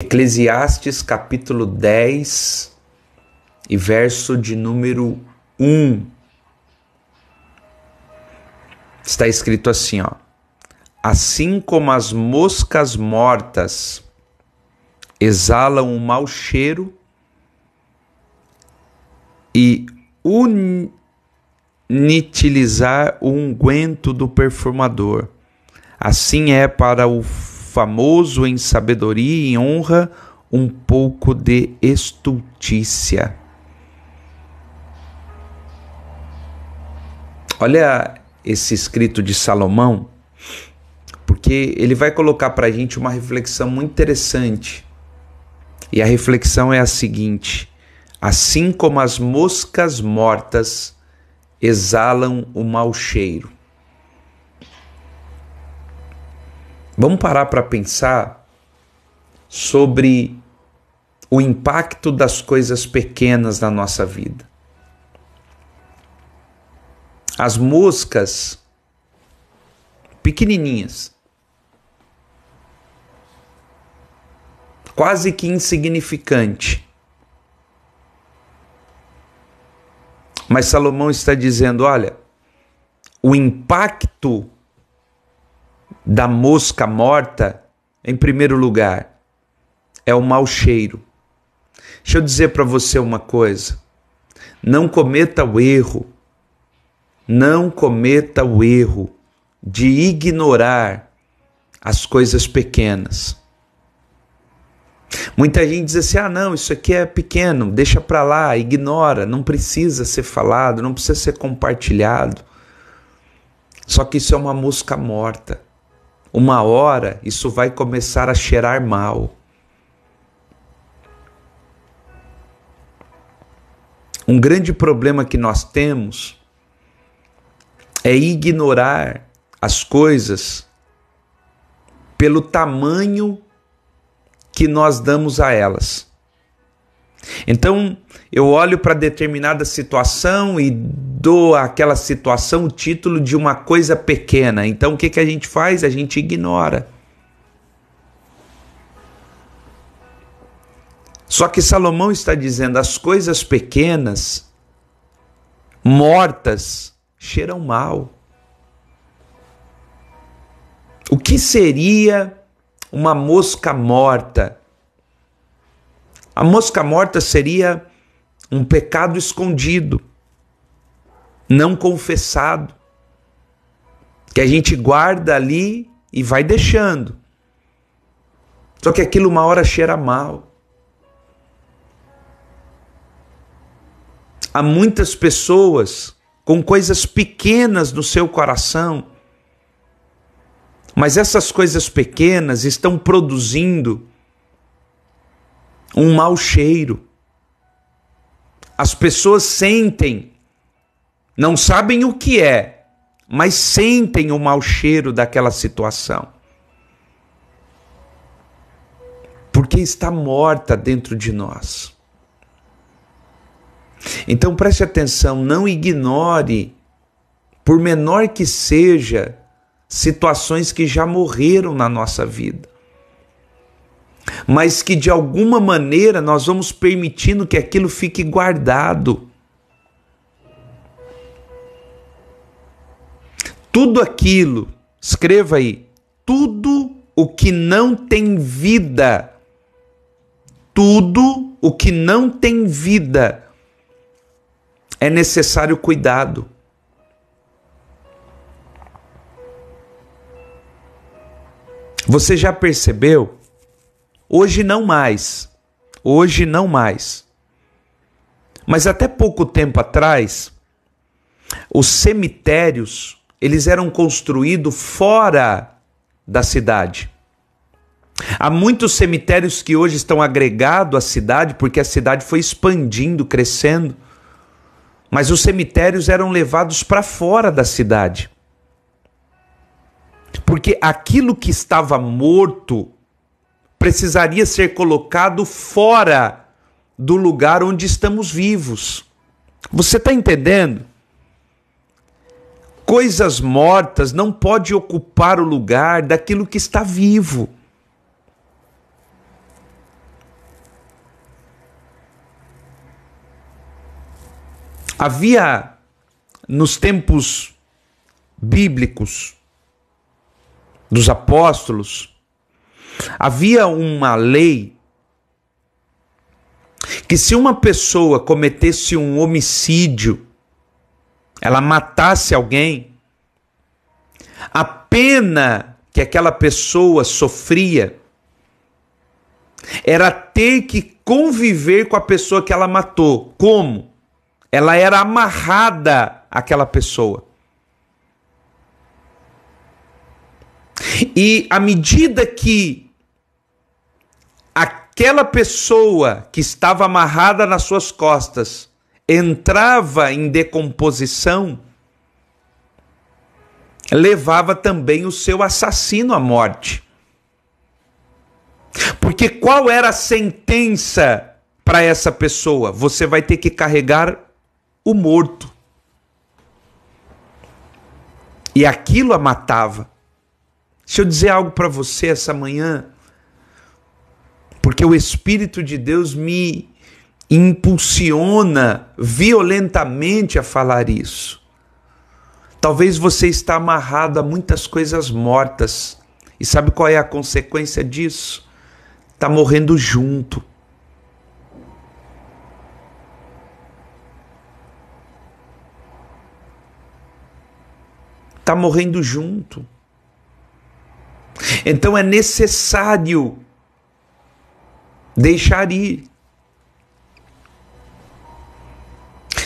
Eclesiastes capítulo 10 e verso de número 1. Está escrito assim, ó: assim como as moscas mortas exalam um mau cheiro e inutilizar o unguento do perfumador, assim é para o famoso em sabedoria e honra um pouco de estultícia. Olha esse escrito de Salomão, porque ele vai colocar para a gente uma reflexão muito interessante. E a reflexão é a seguinte: assim como as moscas mortas exalam o mau cheiro. Vamos parar para pensar sobre o impacto das coisas pequenas na nossa vida. As moscas pequenininhas, quase que insignificante. Mas Salomão está dizendo, olha, o impacto da mosca morta, em primeiro lugar, é o mau cheiro. Deixa eu dizer para você uma coisa. Não cometa o erro de ignorar as coisas pequenas. Muita gente diz assim, não, isso aqui é pequeno, deixa para lá, ignora, não precisa ser falado, não precisa ser compartilhado. Só que isso é uma mosca morta. Uma hora isso vai começar a cheirar mal. Um grande problema que nós temos é ignorar as coisas pelo tamanho que nós damos a elas. Então, eu olho para determinada situação e dou àquela situação o título de uma coisa pequena. Então, o que a gente faz? A gente ignora. Só que Salomão está dizendo, as coisas pequenas, mortas, cheiram mal. O que seria uma mosca morta? A mosca morta seria um pecado escondido, não confessado, que a gente guarda ali e vai deixando. Só que aquilo uma hora cheira mal. Há muitas pessoas com coisas pequenas no seu coração, mas essas coisas pequenas estão produzindo um mau cheiro. As pessoas sentem, não sabem o que é, mas sentem o mau cheiro daquela situação. Porque está morta dentro de nós. Então preste atenção, não ignore, por menor que seja, situações que já morreram na nossa vida, mas que de alguma maneira nós vamos permitindo que aquilo fique guardado. Tudo aquilo, escreva aí, tudo o que não tem vida, tudo o que não tem vida, é necessário cuidado. Você já percebeu? Hoje não mais. Mas até pouco tempo atrás, os cemitérios, eles eram construídos fora da cidade. Há muitos cemitérios que hoje estão agregados à cidade, porque a cidade foi expandindo, crescendo. Mas os cemitérios eram levados para fora da cidade. Porque aquilo que estava morto precisaria ser colocado fora do lugar onde estamos vivos. Você está entendendo? Coisas mortas não podem ocupar o lugar daquilo que está vivo. Havia, nos tempos bíblicos dos apóstolos, havia uma lei que se uma pessoa cometesse um homicídio, ela matasse alguém, a pena que aquela pessoa sofria era ter que conviver com a pessoa que ela matou. Como? Ela era amarrada àquela pessoa. E à medida que aquela pessoa que estava amarrada nas suas costas entrava em decomposição, levava também o seu assassino à morte. Porque qual era a sentença para essa pessoa? Você vai ter que carregar o morto. E aquilo a matava. Deixa eu dizer algo para você essa manhã, porque o Espírito de Deus me impulsiona violentamente a falar isso. Talvez você está amarrado a muitas coisas mortas. E sabe qual é a consequência disso? Está morrendo junto. Está morrendo junto. Então é necessário deixar ir.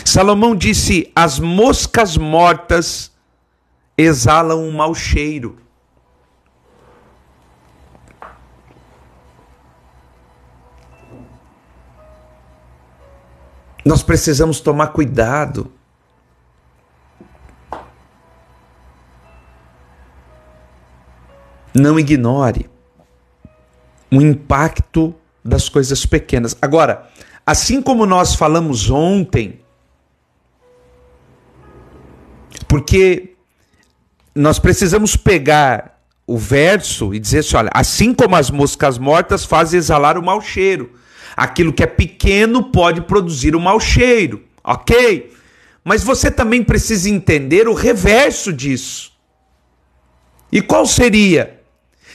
Salomão disse: as moscas mortas exalam um mau cheiro. Nós precisamos tomar cuidado. Não ignore o impacto das coisas pequenas. Agora, assim como nós falamos ontem, porque nós precisamos pegar o verso e dizer assim, olha, assim como as moscas mortas fazem exalar o mau cheiro, aquilo que é pequeno pode produzir o mau cheiro, ok? Mas você também precisa entender o reverso disso. E qual seria?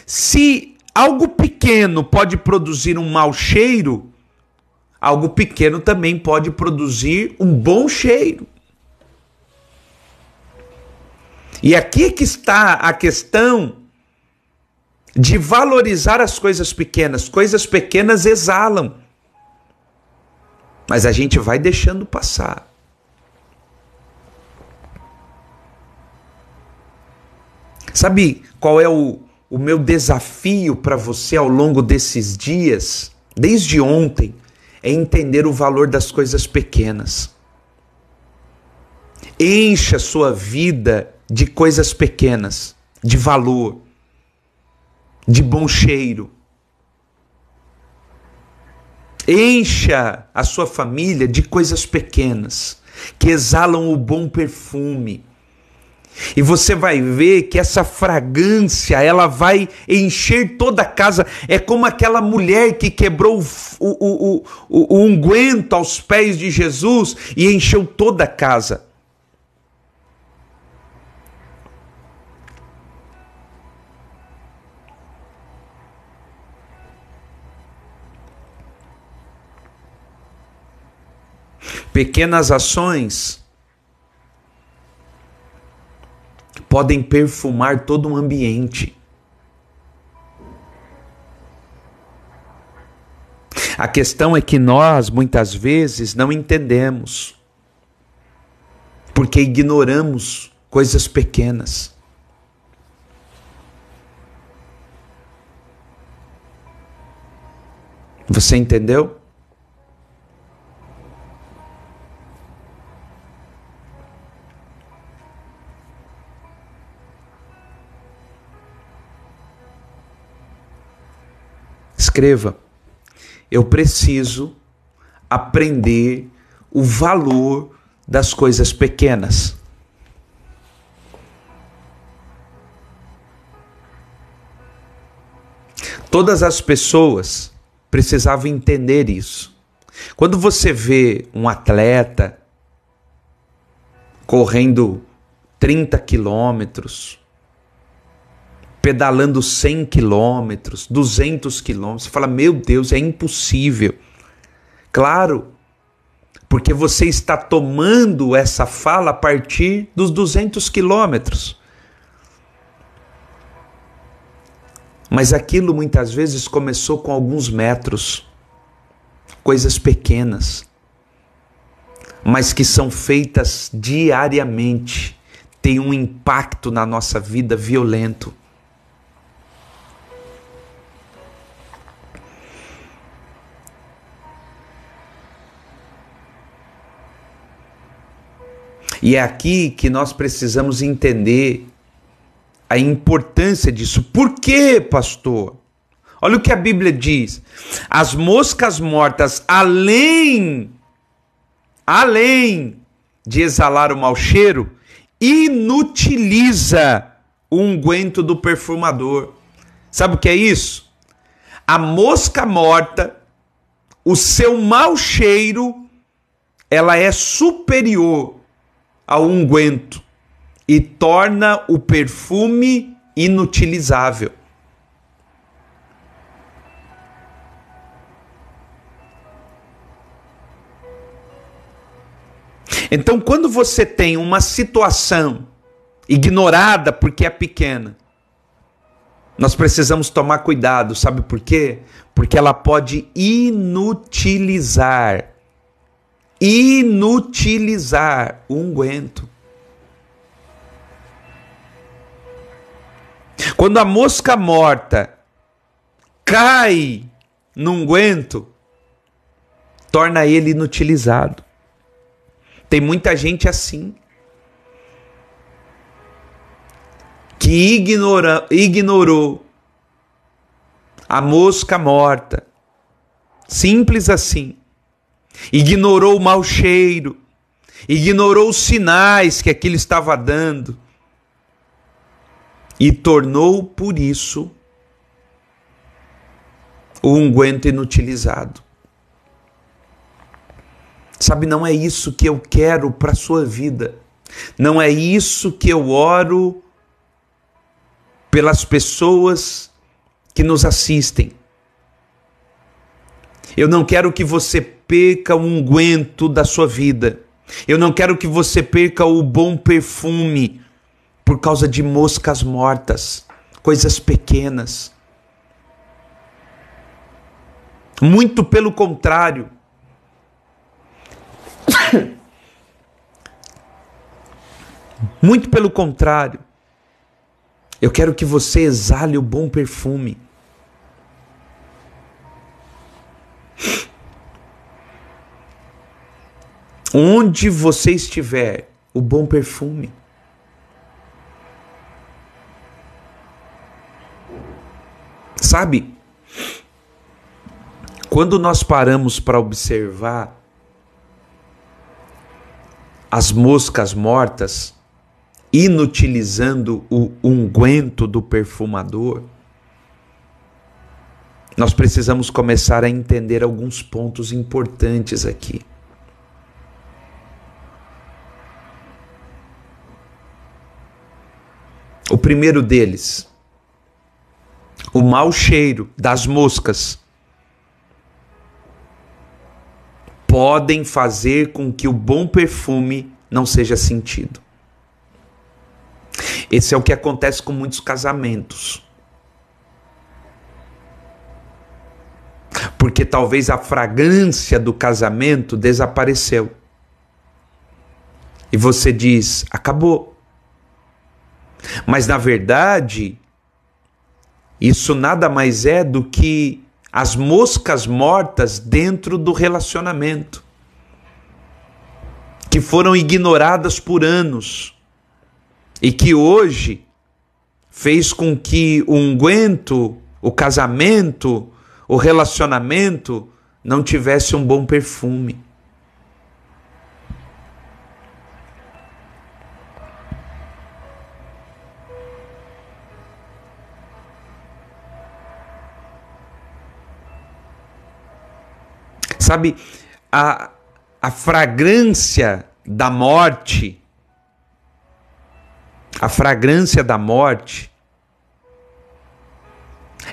Se algo pequeno pode produzir um mau cheiro, algo pequeno também pode produzir um bom cheiro. E aqui é que está a questão de valorizar as coisas pequenas. Coisas pequenas exalam, mas a gente vai deixando passar. Sabe qual é o meu desafio para você ao longo desses dias, desde ontem, é entender o valor das coisas pequenas. Encha sua vida de coisas pequenas, de valor, de bom cheiro. Encha a sua família de coisas pequenas, que exalam o bom perfume. E você vai ver que essa fragrância, ela vai encher toda a casa. É como aquela mulher que quebrou o unguento aos pés de Jesus e encheu toda a casa. Pequenas ações podem perfumar todo um ambiente. A questão é que nós, muitas vezes, não entendemos, porque ignoramos coisas pequenas. Você entendeu? Escreva: eu preciso aprender o valor das coisas pequenas. Todas as pessoas precisavam entender isso. Quando você vê um atleta correndo 30 quilômetros, pedalando 100 quilômetros, 200 quilômetros. Você fala, meu Deus, é impossível. Claro, porque você está tomando essa fala a partir dos 200 quilômetros. Mas aquilo muitas vezes começou com alguns metros, coisas pequenas, mas que são feitas diariamente, tem um impacto na nossa vida violento. E é aqui que nós precisamos entender a importância disso. Por quê, pastor? Olha o que a Bíblia diz. As moscas mortas, além de exalar o mau cheiro, inutiliza o unguento do perfumador. Sabe o que é isso? A mosca morta, o seu mau cheiro, ela é superior ao unguento e torna o perfume inutilizável. Então, quando você tem uma situação ignorada porque é pequena, nós precisamos tomar cuidado, sabe por quê? Porque ela pode inutilizar o unguento. Quando a mosca morta cai no unguento, torna ele inutilizado. Tem muita gente assim, que ignorou a mosca morta, simples assim. Ignorou o mau cheiro, ignorou os sinais que aquilo estava dando e tornou, por isso, o unguento inutilizado. Sabe, não é isso que eu quero para a sua vida. Não é isso que eu oro pelas pessoas que nos assistem. Eu não quero que você perca o unguento da sua vida. Eu não quero que você perca o bom perfume por causa de moscas mortas, coisas pequenas. Muito pelo contrário. Muito pelo contrário. Eu quero que você exale o bom perfume. Onde você estiver, o bom perfume. Sabe? Quando nós paramos para observar as moscas mortas inutilizando o unguento do perfumador, nós precisamos começar a entender alguns pontos importantes aqui. O primeiro deles, o mau cheiro das moscas podem fazer com que o bom perfume não seja sentido. Esse é o que acontece com muitos casamentos. Porque talvez a fragrância do casamento desapareceu. E você diz, acabou. Mas na verdade, isso nada mais é do que as moscas mortas dentro do relacionamento, que foram ignoradas por anos e que hoje fez com que o unguento, o casamento, o relacionamento não tivesse um bom perfume. Sabe, a fragrância da morte A fragrância da morte,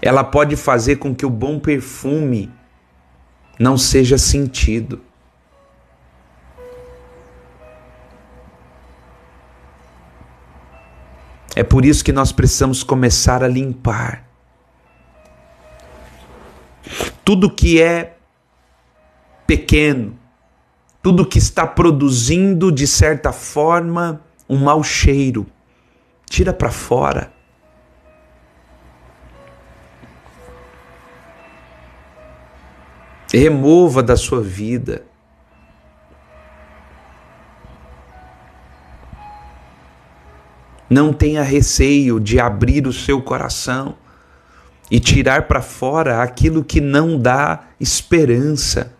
ela pode fazer com que o bom perfume não seja sentido. É por isso que nós precisamos começar a limpar tudo que é pequeno, tudo que está produzindo, de certa forma, um mau cheiro. Tira para fora. Remova da sua vida. Não tenha receio de abrir o seu coração e tirar para fora aquilo que não dá esperança.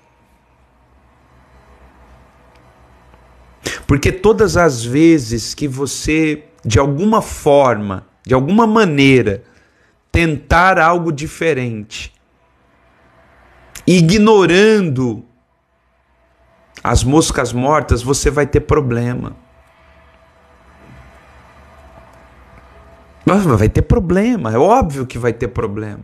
Porque todas as vezes que você, de alguma forma, de alguma maneira, tentar algo diferente, ignorando as moscas mortas, você vai ter problema. Vai ter problema, é óbvio que vai ter problema.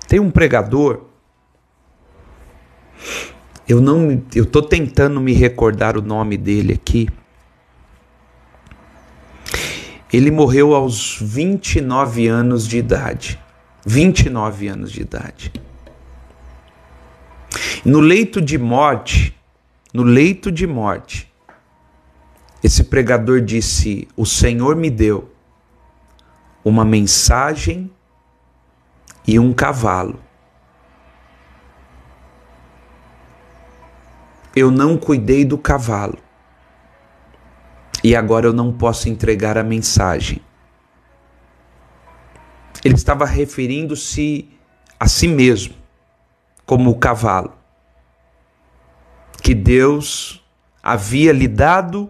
Tem um pregador, eu estou tentando me recordar o nome dele aqui. Ele morreu aos 29 anos de idade. 29 anos de idade. No leito de morte, esse pregador disse: o Senhor me deu uma mensagem e um cavalo. Eu não cuidei do cavalo. E agora eu não posso entregar a mensagem. Ele estava referindo-se a si mesmo, como o cavalo, que Deus havia lhe dado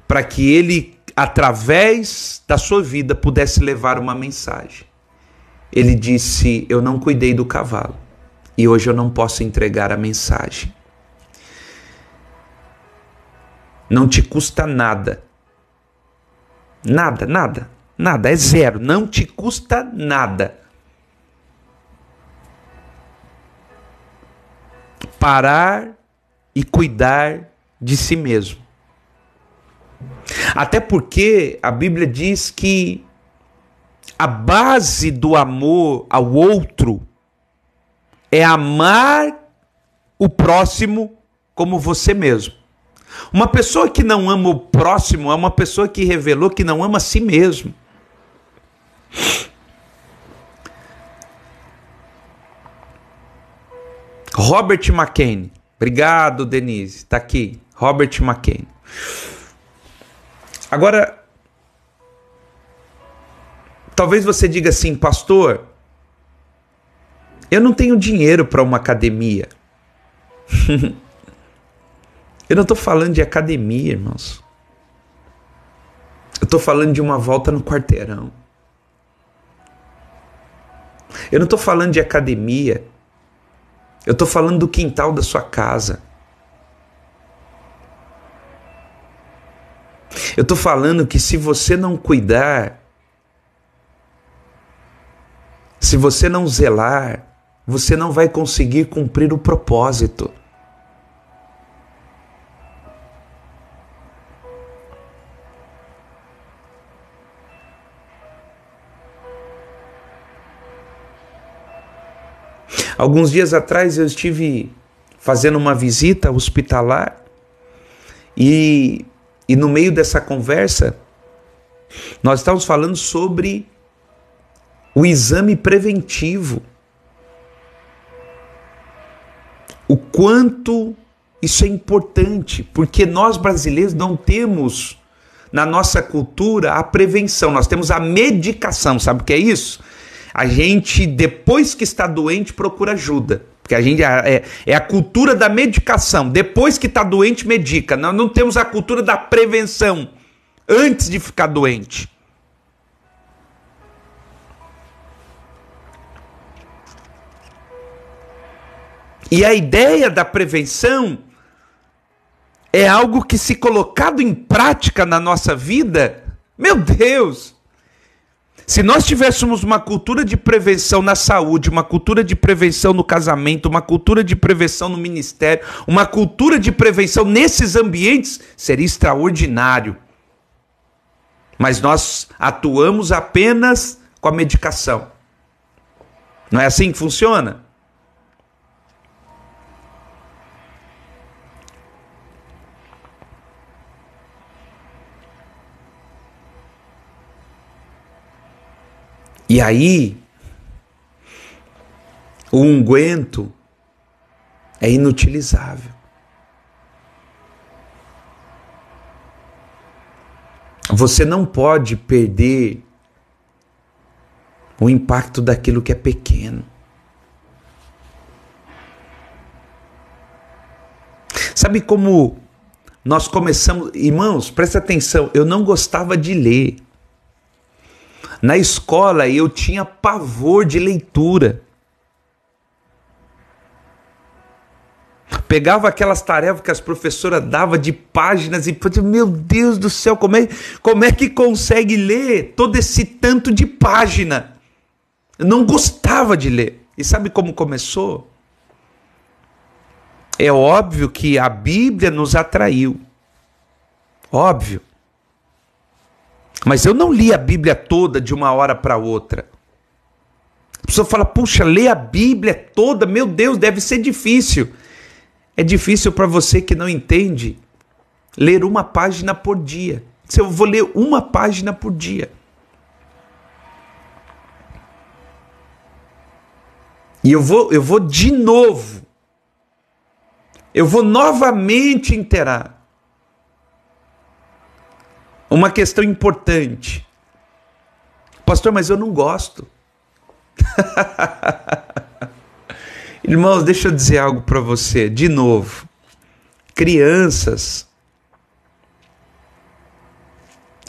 para que ele, através da sua vida, pudesse levar uma mensagem. Ele disse: eu não cuidei do cavalo e hoje eu não posso entregar a mensagem. Não te custa nada. Nada, é zero. Não te custa nada parar e cuidar de si mesmo. Até porque a Bíblia diz que a base do amor ao outro é amar o próximo como você mesmo. Uma pessoa que não ama o próximo é uma pessoa que revelou que não ama a si mesmo. Robert McKenny. Obrigado, Denise. Está aqui. Robert McKenny. Agora, talvez você diga assim: pastor, eu não tenho dinheiro para uma academia. Eu não estou falando de academia, irmãos. Eu estou falando de uma volta no quarteirão. Eu não estou falando de academia. Eu estou falando do quintal da sua casa. Eu estou falando que se você não cuidar, se você não zelar, você não vai conseguir cumprir o propósito. Alguns dias atrás eu estive fazendo uma visita hospitalar e no meio dessa conversa nós estávamos falando sobre o exame preventivo. O quanto isso é importante, porque nós brasileiros não temos na nossa cultura a prevenção, nós temos a medicação, sabe o que é isso? A gente, depois que está doente, procura ajuda. Porque a gente é a cultura da medicação. Depois que está doente, medica. Nós não temos a cultura da prevenção antes de ficar doente. E a ideia da prevenção é algo que, se colocado em prática na nossa vida, meu Deus! Se nós tivéssemos uma cultura de prevenção na saúde, uma cultura de prevenção no casamento, uma cultura de prevenção no ministério, uma cultura de prevenção nesses ambientes, seria extraordinário. Mas nós atuamos apenas com a medicação. Não é assim que funciona? E aí, o unguento é inutilizável. Você não pode perder o impacto daquilo que é pequeno. Sabe como nós começamos... Irmãos, presta atenção, eu não gostava de ler. Na escola eu tinha pavor de leitura. Pegava aquelas tarefas que as professoras davam de páginas e meu Deus do céu, como é que consegue ler todo esse tanto de página? Eu não gostava de ler. E sabe como começou? É óbvio que a Bíblia nos atraiu. Óbvio. Mas eu não li a Bíblia toda de uma hora para outra. A pessoa fala, puxa, ler a Bíblia toda, meu Deus, deve ser difícil. É difícil para você que não entende ler uma página por dia. Se eu vou ler uma página por dia. E eu vou de novo. Eu vou novamente inteirar. Uma questão importante. Pastor, mas eu não gosto. Irmãos, deixa eu dizer algo para você. De novo. Crianças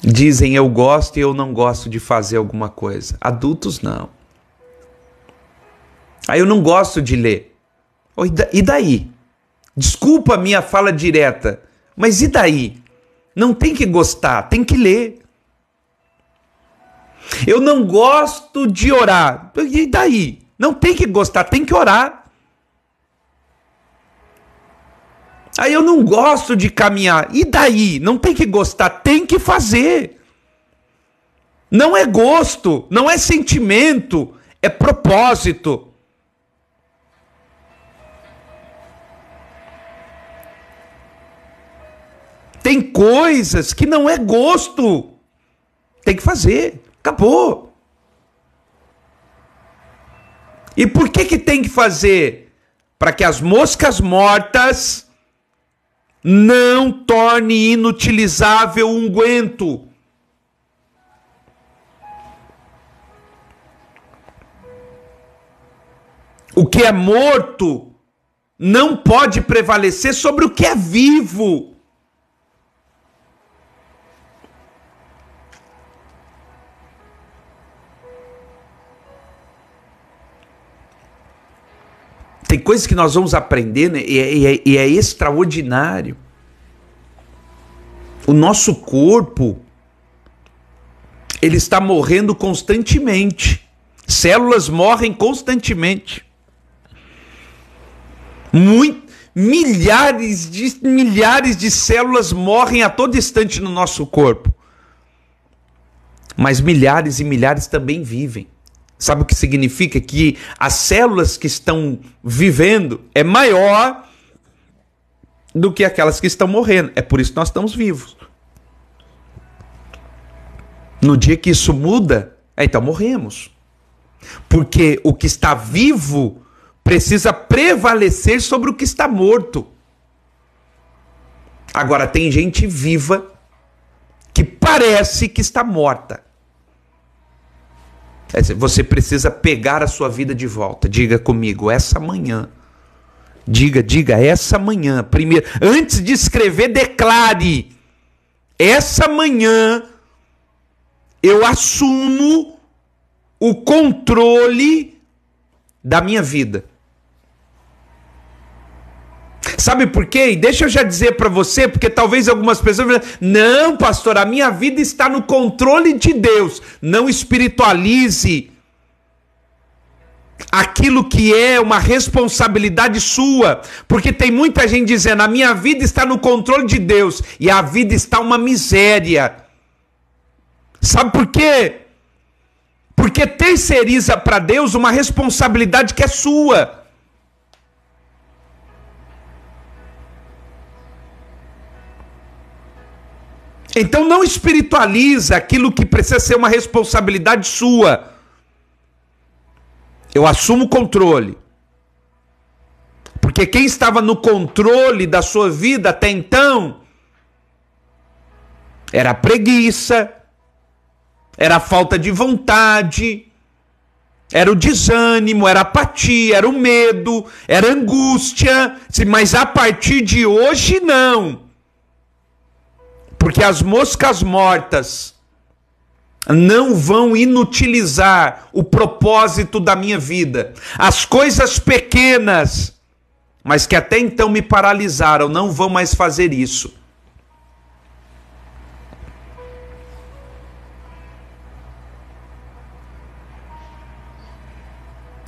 dizem eu gosto e eu não gosto de fazer alguma coisa. Adultos não. Aí eu não gosto de ler. E daí? Desculpa a minha fala direta, mas e daí? Não tem que gostar, tem que ler. Eu não gosto de orar. E daí? Não tem que gostar, tem que orar. Aí eu não gosto de caminhar. E daí? Não tem que gostar, tem que fazer. Não é gosto, não é sentimento, é propósito. Tem coisas que não é gosto. Tem que fazer. Acabou. E por que tem que fazer? Para que as moscas mortas não tornem inutilizável o unguento. O que é morto não pode prevalecer sobre o que é vivo. Tem coisas que nós vamos aprender, né? E é extraordinário. O nosso corpo, ele está morrendo constantemente. Células morrem constantemente. Milhares de células morrem a todo instante no nosso corpo. Mas milhares e milhares também vivem. Sabe o que significa? Que as células que estão vivendo é maior do que aquelas que estão morrendo. É por isso que nós estamos vivos. No dia que isso muda, então morremos. Porque o que está vivo precisa prevalecer sobre o que está morto. Agora, tem gente viva que parece que está morta. Você precisa pegar a sua vida de volta. Diga comigo, essa manhã Diga, essa manhã, primeiro, antes de escrever, declare: essa manhã eu assumo o controle da minha vida. Sabe por quê? E deixa eu já dizer para você, porque talvez algumas pessoas falem: não, pastor, a minha vida está no controle de Deus. Não espiritualize aquilo que é uma responsabilidade sua, porque tem muita gente dizendo: a minha vida está no controle de Deus, e a vida está uma miséria. Sabe por quê? Porque terceiriza para Deus uma responsabilidade que é sua. Então não espiritualiza aquilo que precisa ser uma responsabilidade sua. Eu assumo o controle. Porque quem estava no controle da sua vida até então era a preguiça, era a falta de vontade, era o desânimo, era a apatia, era o medo, era a angústia. Mas a partir de hoje não. Porque as moscas mortas não vão inutilizar o propósito da minha vida. As coisas pequenas, mas que até então me paralisaram, não vão mais fazer isso.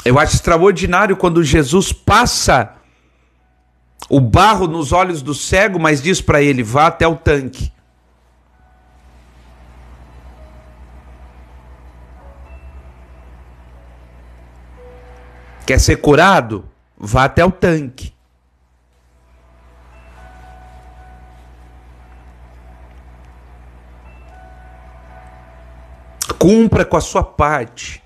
Eu acho extraordinário quando Jesus passa o barro nos olhos do cego, mas diz para ele: vá até o tanque. Quer ser curado? Vá até o tanque. Cumpra com a sua parte.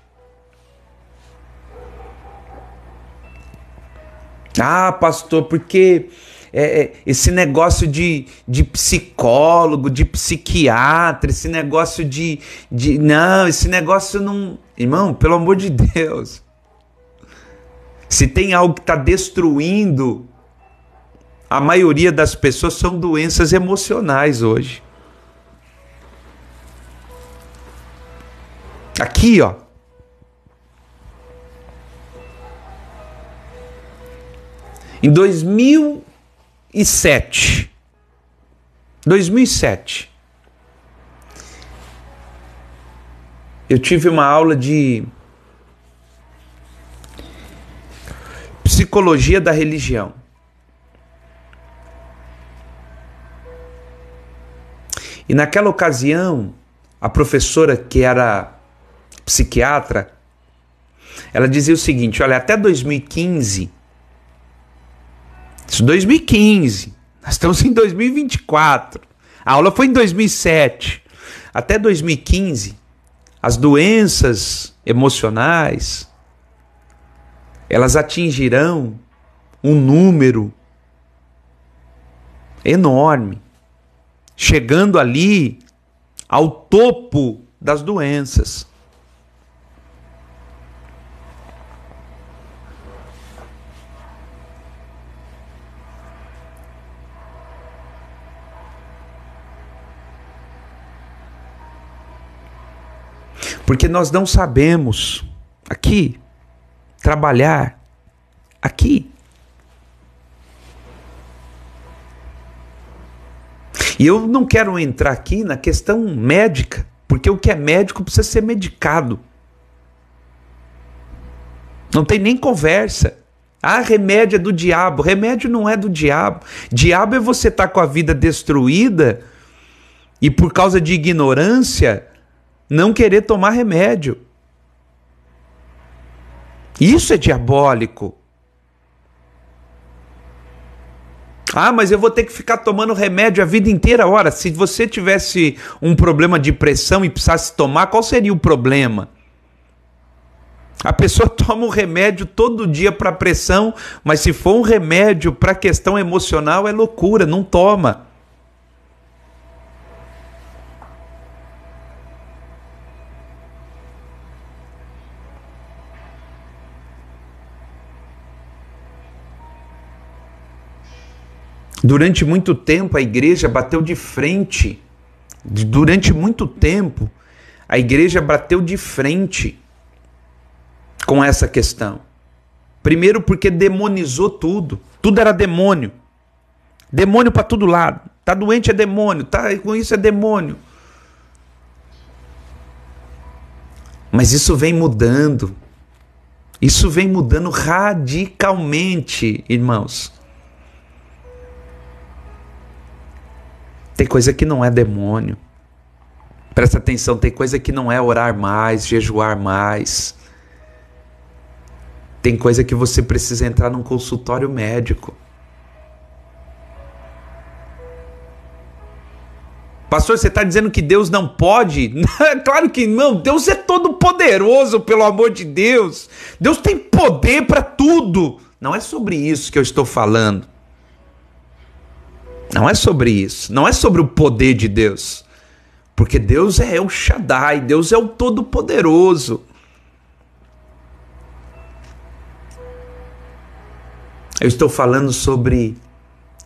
Ah, pastor, porque esse negócio de psicólogo, de psiquiatra, esse negócio Não, esse negócio não... Irmão, pelo amor de Deus. Se tem algo que está destruindo a maioria das pessoas, são doenças emocionais hoje. Aqui, ó. Em 2007, eu tive uma aula de psicologia da religião. E naquela ocasião, a professora, que era psiquiatra, ela dizia o seguinte: olha, até 2015, isso 2015, nós estamos em 2024, a aula foi em 2007, até 2015, as doenças emocionais, elas atingirão um número enorme, chegando ali ao topo das doenças. Porque nós não sabemos aqui trabalhar aqui. E eu não quero entrar aqui na questão médica, porque o que é médico precisa ser medicado. Não tem nem conversa. Ah, remédio é do diabo. Remédio não é do diabo. Diabo é você estar com a vida destruída e por causa de ignorância não querer tomar remédio. Isso é diabólico. Ah, mas eu vou ter que ficar tomando remédio a vida inteira. Ora, se você tivesse um problema de pressão e precisasse tomar, qual seria o problema? A pessoa toma um remédio todo dia para pressão, mas se for um remédio para questão emocional, é loucura, não toma. Durante muito tempo a igreja bateu de frente. Durante muito tempo a igreja bateu de frente com essa questão. Primeiro porque demonizou tudo. Tudo era demônio. Demônio para todo lado. Tá doente é demônio, tá com isso é demônio. Mas isso vem mudando. Isso vem mudando radicalmente, irmãos. Tem coisa que não é demônio. Presta atenção, tem coisa que não é orar mais, jejuar mais. Tem coisa que você precisa entrar num consultório médico. Pastor, você está dizendo que Deus não pode? Claro que não. Deus é todo poderoso, pelo amor de Deus. Deus tem poder para tudo. Não é sobre isso que eu estou falando. Não é sobre isso. Não é sobre o poder de Deus. Porque Deus é o Shaddai. Deus é o Todo-Poderoso. Eu estou falando sobre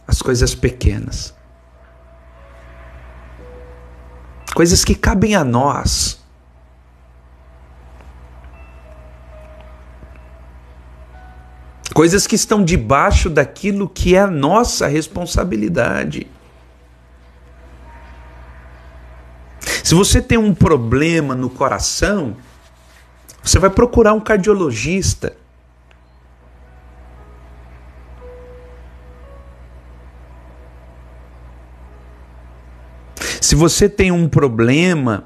as coisas pequenas. Coisas que cabem a nós. Coisas que estão debaixo daquilo que é a nossa responsabilidade. Se você tem um problema no coração, você vai procurar um cardiologista. Se você tem um problema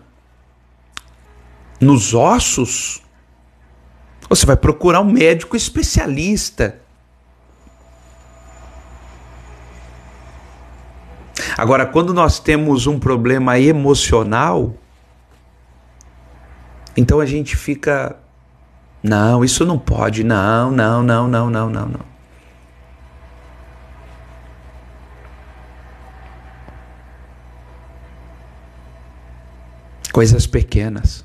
nos ossos, você vai procurar um médico especialista. Agora, quando nós temos um problema emocional, então a gente fica, não, isso não pode, não. Coisas pequenas.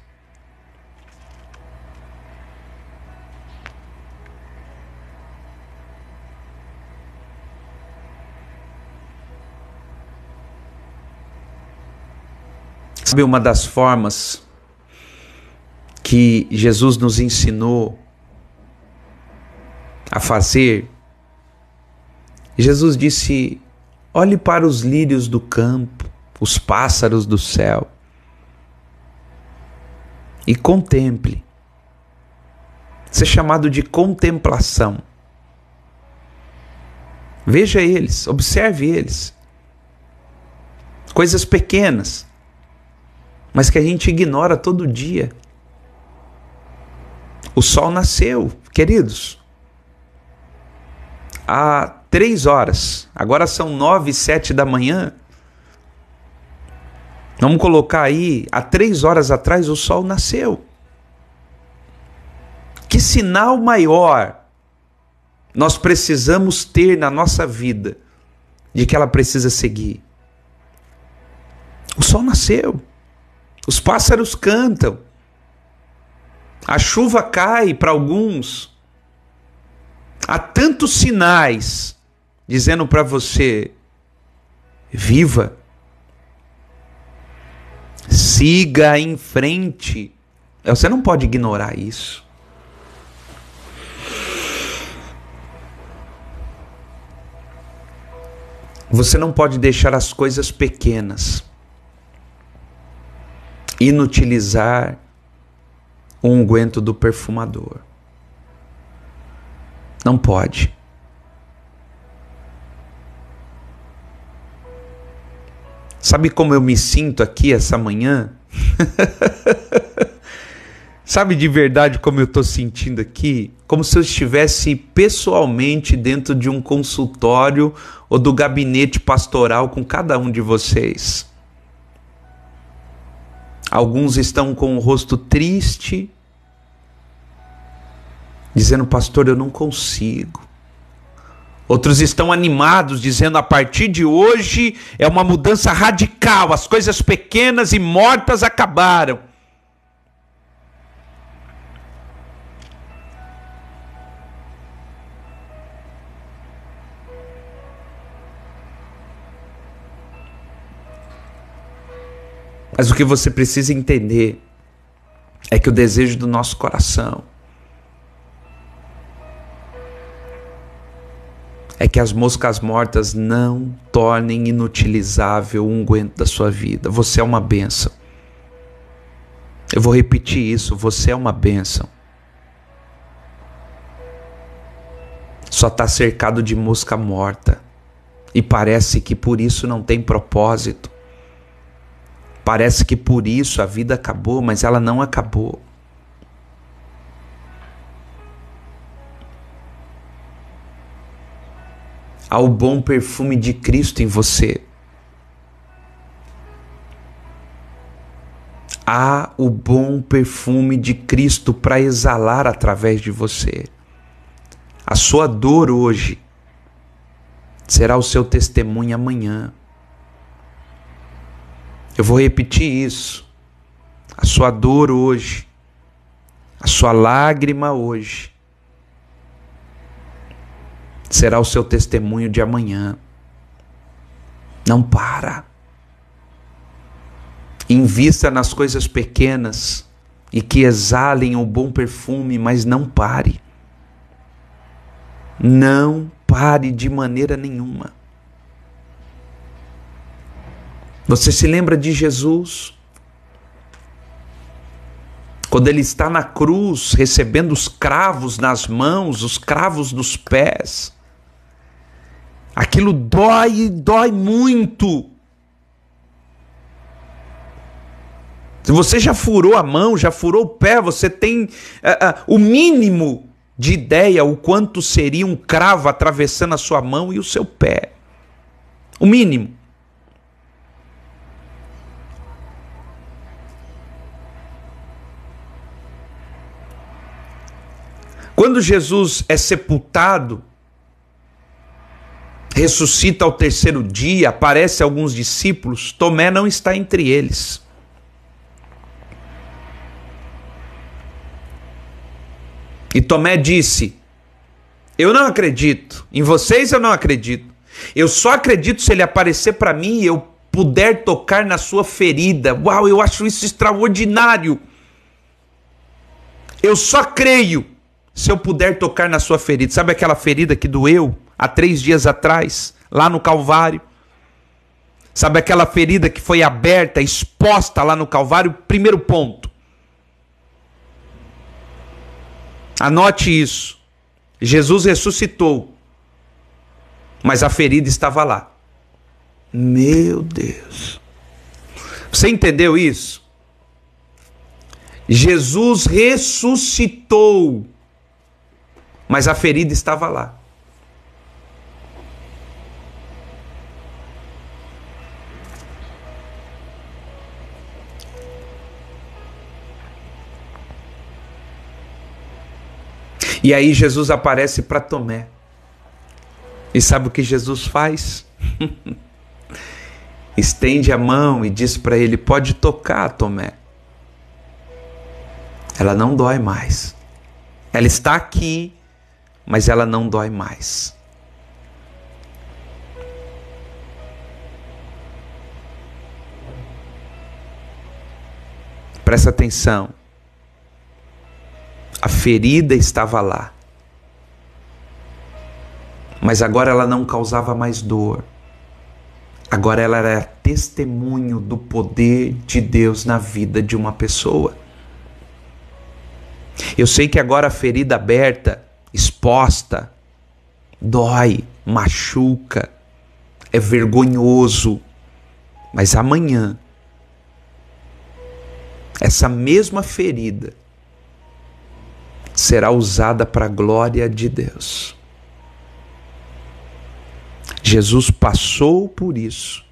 Sabe uma das formas que Jesus nos ensinou a fazer? Jesus disse: olhe para os lírios do campo, os pássaros do céu, e contemple. Isso é chamado de contemplação. Veja eles, observe eles. Coisas pequenas, mas que a gente ignora todo dia. O sol nasceu, queridos, há 3 horas. Agora são 9:07 da manhã. Vamos colocar aí, há 3 horas atrás o sol nasceu. Que sinal maior nós precisamos ter na nossa vida de que ela precisa seguir? O sol nasceu. Os pássaros cantam. A chuva cai para alguns. Há tantos sinais dizendo para você: viva. Siga em frente. Você não pode ignorar isso. Você não pode deixar as coisas pequenas inutilizar o unguento do perfumador. Não pode. Sabe como eu me sinto aqui essa manhã? Sabe de verdade como eu estou sentindo aqui? Como se eu estivesse pessoalmente dentro de um consultório ou do gabinete pastoral com cada um de vocês. Alguns estão com o rosto triste, dizendo: pastor, eu não consigo. Outros estão animados, dizendo: a partir de hoje é uma mudança radical, as coisas pequenas e mortas acabaram. Mas o que você precisa entender é que o desejo do nosso coração é que as moscas mortas não tornem inutilizável o unguento da sua vida. Você é uma bênção. Eu vou repetir isso, você é uma bênção. Só está cercado de mosca morta. E parece que por isso não tem propósito. Parece que por isso a vida acabou, mas ela não acabou. Há o bom perfume de Cristo em você. Há o bom perfume de Cristo para exalar através de você. A sua dor hoje será o seu testemunho amanhã. Eu vou repetir isso. A sua dor hoje, a sua lágrima hoje, será o seu testemunho de amanhã. Não para. Invista nas coisas pequenas e que exalem o bom perfume, mas não pare. Não pare de maneira nenhuma. Você se lembra de Jesus? Quando ele está na cruz, recebendo os cravos nas mãos, os cravos nos pés. Aquilo dói, dói muito. Se você já furou a mão, já furou o pé, você tem o mínimo de ideia o quanto seria um cravo atravessando a sua mão e o seu pé. O mínimo. Quando Jesus é sepultado, ressuscita ao terceiro dia, aparece a alguns discípulos, Tomé não está entre eles. E Tomé disse: eu não acredito, em vocês eu não acredito. Eu só acredito se ele aparecer para mim e eu puder tocar na sua ferida. Uau, eu acho isso extraordinário. Eu só creio se eu puder tocar na sua ferida. Sabe aquela ferida que doeu há 3 dias atrás, lá no Calvário? Sabe aquela ferida que foi aberta, exposta lá no Calvário? Primeiro ponto. Anote isso. Jesus ressuscitou, mas a ferida estava lá. Meu Deus. Você entendeu isso? Jesus ressuscitou, mas a ferida estava lá. E aí Jesus aparece para Tomé. E sabe o que Jesus faz? Estende a mão e diz para ele: pode tocar, Tomé. Ela não dói mais. Ela está aqui, mas ela não dói mais. Presta atenção. A ferida estava lá, mas agora ela não causava mais dor. Agora ela era testemunho do poder de Deus na vida de uma pessoa. Eu sei que agora a ferida aberta, exposta, dói, machuca, é vergonhoso. Mas amanhã, essa mesma ferida será usada para a glória de Deus. Jesus passou por isso.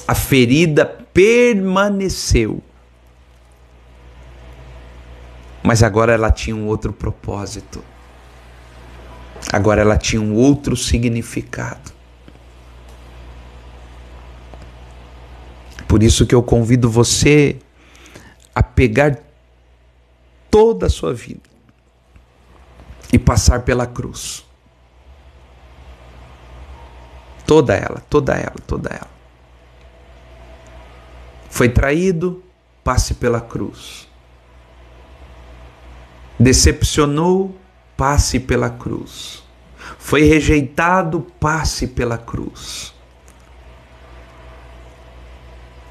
A ferida permaneceu. Mas agora ela tinha um outro propósito. Agora ela tinha um outro significado. Por isso que eu convido você a pegar toda a sua vida e passar pela cruz. Toda ela, toda ela, toda ela. Foi traído, passe pela cruz. Decepcionou, passe pela cruz. Foi rejeitado, passe pela cruz.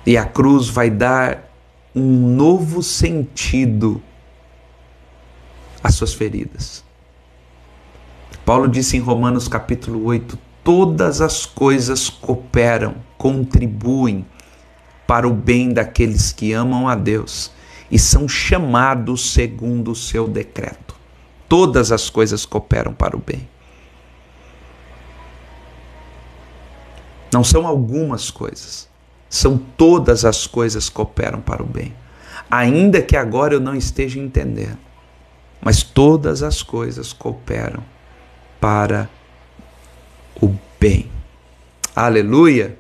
E a cruz vai dar um novo sentido às suas feridas. Paulo disse em Romanos capítulo 8, todas as coisas cooperam, contribuem para o bem daqueles que amam a Deus e são chamados segundo o seu decreto. Todas as coisas cooperam para o bem. Não são algumas coisas, são todas as coisas que cooperam para o bem. Ainda que agora eu não esteja entendendo, mas todas as coisas cooperam para o bem. Aleluia!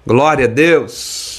Glória a Deus!